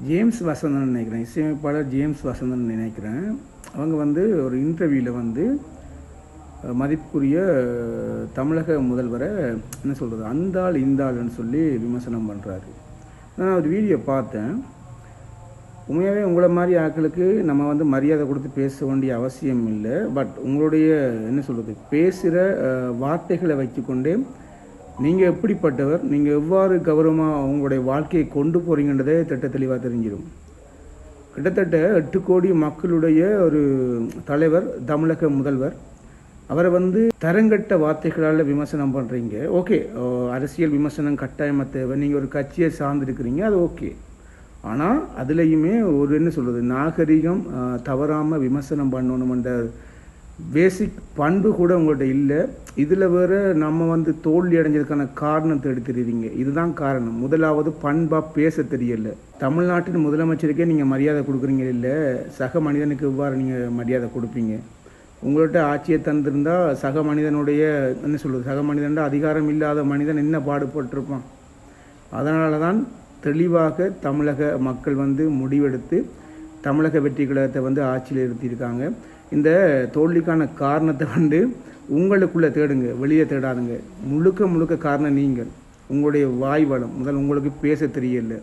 James Vasanthan நினைக்கிறேன், இசையமைப்பாளர் James Vasanthan நினைக்கிறேன். அவங்க வந்து ஒரு இன்டர்வியூவில் வந்து மதிப்புக்குரிய தமிழக முதல்வரை என்ன சொல்கிறது, அந்த ஆள் இந்த ஆள்னு சொல்லி விமர்சனம் பண்ணுறாரு. நான் ஒரு வீடியோ பார்த்தேன். உண்மையாகவே உங்களை மாதிரி ஆட்களுக்கு நம்ம வந்து மரியாதை கொடுத்து பேச வேண்டிய அவசியம் இல்லை. பட் உங்களுடைய என்ன சொல்கிறது, பேசுகிற வார்த்தைகளை வச்சுக்கொண்டே நீங்கள் எப்படிப்பட்டவர், நீங்கள் எவ்வாறு கௌரவமாக உங்களுடைய வாழ்க்கையை கொண்டு போகிறீங்கன்றதே தெளிவாக தெரிஞ்சிடும். கிட்டத்தட்ட 8 கோடி மக்களுடைய ஒரு தலைவர், தமிழக முதல்வர், அவரை வந்து தரங்கட்ட வார்த்தைகளால் விமர்சனம் பண்ணுறீங்க. ஓகே, அரசியல் விமர்சனம் கட்டாயமாக தேவை. நீங்கள் ஒரு கட்சியை சார்ந்திருக்கிறீங்க, அது ஓகே. ஆனால் அதுலேயுமே ஒரு என்ன சொல்கிறது, நாகரிகம் தவறாமல் விமர்சனம் பண்ணணுமென்ற பேசிக் பண்பு கூட உங்கள்கிட்ட இல்லை. இதில் வேறு நம்ம வந்து தோல்வி அடைஞ்சதுக்கான காரணத்தை எடுத்துடுறீங்க. இதுதான் காரணம். முதலாவது பண்பாக பேச தெரியல. தமிழ்நாட்டின் முதலமைச்சருக்கே நீங்கள் மரியாதை கொடுக்குறீங்க இல்லை, சக மனிதனுக்கு எவ்வாறு நீங்கள் மரியாதை கொடுப்பீங்க? உங்கள்கிட்ட ஆட்சியை தந்திருந்தால் சக மனிதனுடைய என்ன சொல்கிறது, சக மனிதன்ட அதிகாரம் இல்லாத மனிதன் என்ன பாடுபட்டிருப்பான்? அதனால தான் தெளிவாக தமிழக மக்கள் வந்து முடிவெடுத்து தமிழக வெற்றி கழகத்தை வந்து ஆட்சியில் இருத்தியிருக்காங்க. இந்த தோல்விக்கான காரணத்தை வந்து உங்களுக்குள்ளே தேடுங்க, வெளியே தேடாதுங்க. முழுக்க காரணம் நீங்கள். உங்களுடைய வாய் வளம் முதல் உங்களுக்கு பேச தெரியல.